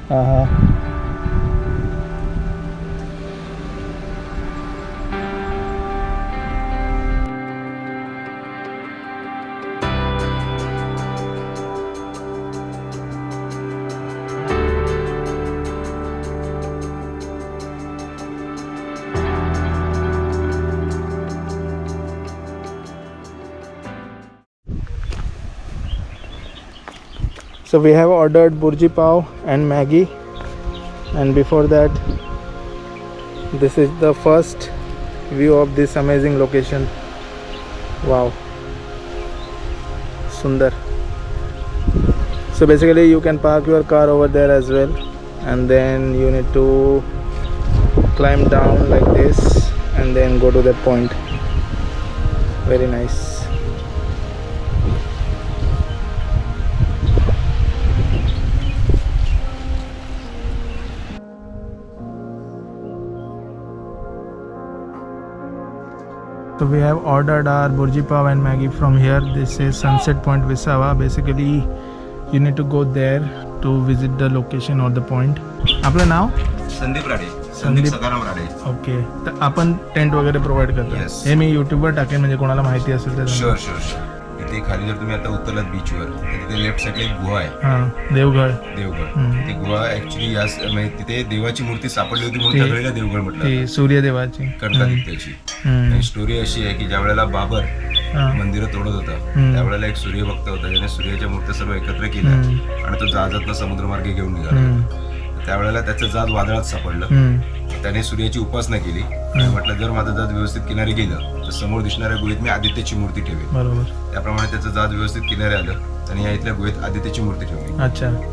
So we have ordered burji pav and Maggi, and before that, this is the first view of this amazing location. Wow, Sundar. So basically you can park your car over there as well, and then you need to climb down like this and then go to that point. Very nice. So we have ordered our burji pav and Maggi from here. This is Sunset Point Visava. Basically you need to go there to visit the location or the point. आपलं नाव संदीप राडे. संदीप सकाराम राडे. Okay. तर आपण tent वगैरे provide करतो. हे मी यूट्यूबवर टाकेन, म्हणजे कोणाला माहिती असेल तर. Sure sure sure. इथे खाली जर तुम्ही आता उतरलात बीचवर, तिथे लेफ्ट साईडला एक गुहा आहे. हां, देवगड. ती गुहा ऍक्च्युली याच म्हणजे तिथे देवाची मूर्ती सापडली होती म्हणून त्या वेळेला देवगड म्हटलं. ती सूर्यदेवाची कर्णादित्याची. स्टोरी अशी आहे की ज्या वेळेला बाबर मंदिर तोडत होता त्यावेळेला एक सूर्यभक्त होता ज्याने सूर्याच्या मूर्त्या सर्व एकत्र केल्या आणि तो जहाजातनं समुद्रमार्गे घेऊन निघाला. त्यावेळेला त्याचं जहाज वादळात सापडलं. त्याने सूर्याची उपासना केली आणि म्हटलं जर माझं जहाज व्यवस्थित किनारी गेलं तर समोर दिसणाऱ्या गुहेत मी आदित्याची मूर्ती ठेवेन. त्याप्रमाणे त्याचं जहाज व्यवस्थित किनारी आलं आणि या इथल्या गुहेत आदित्याची मूर्ती ठेवली.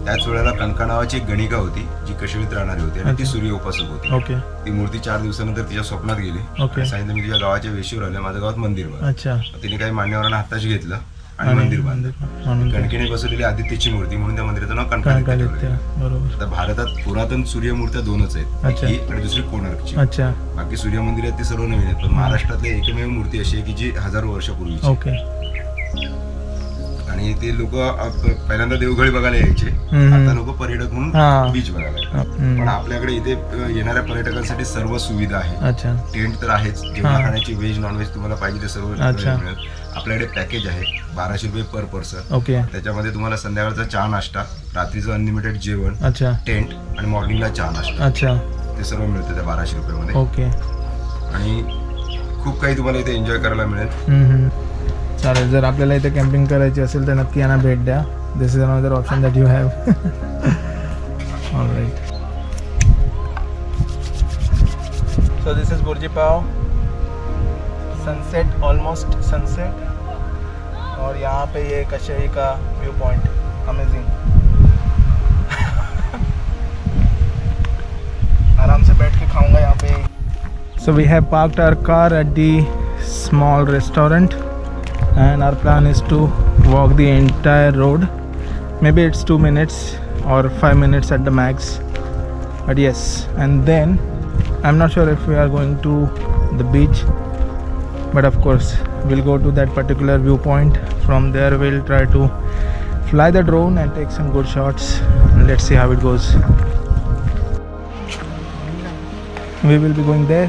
त्याच वेळेला कनका नावाची एक गणिका होती जी कशेलीत राहणारी होती आणि ती सूर्य उपासक होती. ती मूर्ती 4 दिवसानंतर तिच्या स्वप्नात गेली. सांगितलं मी तुझ्या गावाच्या वेशीवर आल्या, माझ्या गावात मंदिर बांध. तिने काही मान्यवरांना हाताशी घेतलं आणि मंदिर बांधलं. कणकेने बसवलेली आदित्याची मूर्ती म्हणून त्या मंदिराचं नाव कनकादित्य. आता भारतात पुरातन सूर्यमूर्त्या 2च आहेत, ही आणि दुसरी कोणार्कची. बाकी सूर्य मंदिर आहेत ती सर्व नवीन आहेत, पण महाराष्ट्रातली एकमेव मूर्ती अशी आहे की जी हजारो वर्षापूर्वीची. आणि ते लोक पहिल्यांदा देवघळी बघायला यायचे, आता लोक पर्यटक म्हणून बीच बघायला. पण आपल्याकडे इथे येणाऱ्या पर्यटकांसाठी सर्व सुविधा आहे. टेंट तर आहेच, जेवण खाण्याची व्हेज नॉनव्हेज तुम्हाला पाहिजे ते सर्व मिळेल. आपल्याकडे पॅकेज आहे 1200 रुपये पर पर्सन. त्याच्यामध्ये तुम्हाला संध्याकाळचा चहा नाश्ता, रात्रीचं अनलिमिटेड जेवण, टेंट आणि मॉर्निंगला चहा नाश्ता ते सर्व मिळतं त्या 1200 रुपयामध्ये. आणि खूप काही तुम्हाला इथे एन्जॉय करायला मिळेल. चालेल, जर आपल्याला इथे कॅम्पिंग करायची असेल तर नक्की यांना भेट द्या. This is another option that you have. All right, so this is bhurji pav, sunset, almost sunset. और यहाँ पे ये कशेली का व्यू पॉइंट, अमेजिंग. आराम से बैठ के खाऊंगा यहाँ पे. So we have parked our car at the small restaurant and our plan is to walk the entire road. Maybe it's 2 minutes or 5 minutes at the max, but yes. And then I'm not sure if we are going to the beach, but of course we'll go to that particular viewpoint. From there we'll try to fly the drone and take some good shots, and let's see how it goes. We will be going there.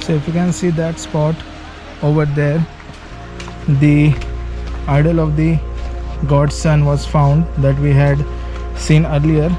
So if you can see that spot over there, the idol of the god's son was found that we had seen earlier.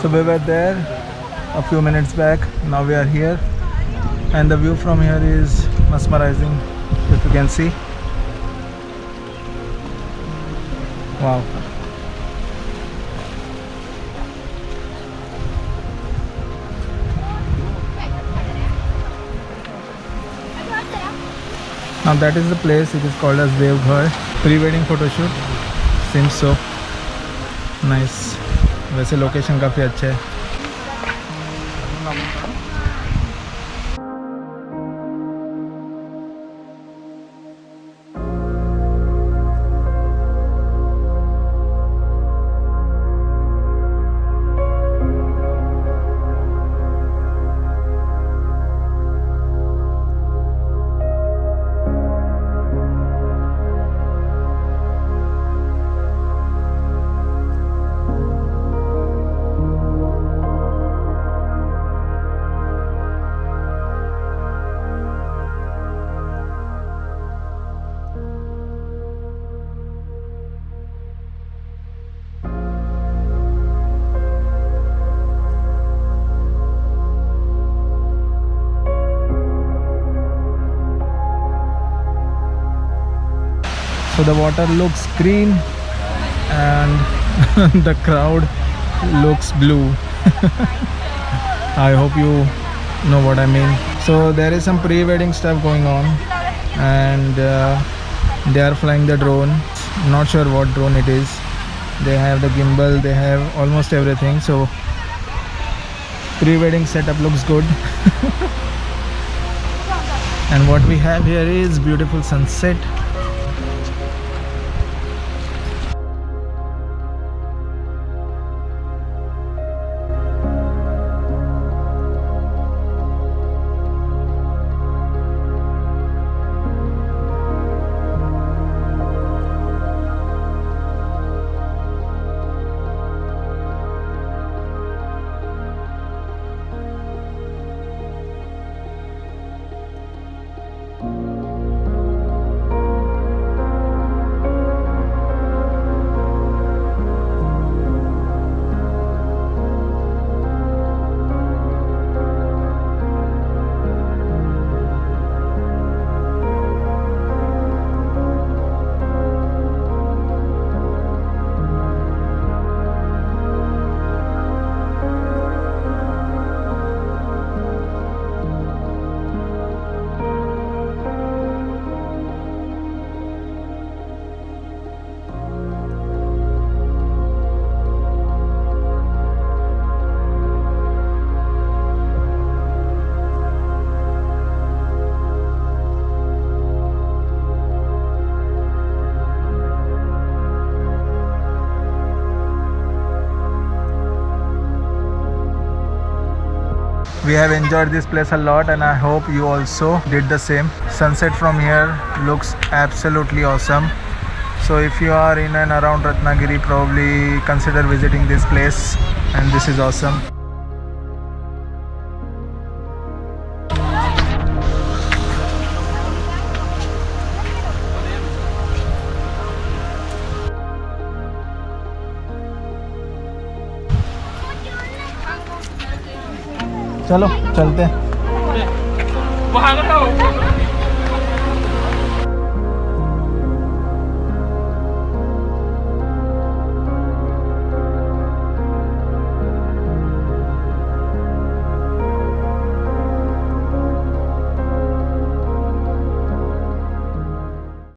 So we were there a few minutes back, now we are here. and the view from here is mesmerizing, if you can see. Wow. Now that is the place. It is called as Devghali. Pre-wedding photo shoot. Seems so nice. वैसे location काफ़ी अच्छा है. So the water looks green and the crowd looks blue. I hope you know what I mean. So there is some pre-wedding stuff going on, and they are flying the drone. Not sure what drone it is. They have the gimbal, they have almost everything. So pre-wedding setup looks good. And what we have here is beautiful sunset. We have enjoyed this place a lot, and I hope you also did the same. Sunset from here looks absolutely awesome. So if you are in and around Ratnagiri, probably consider visiting this place, and this is awesome. चलो चलते हैं.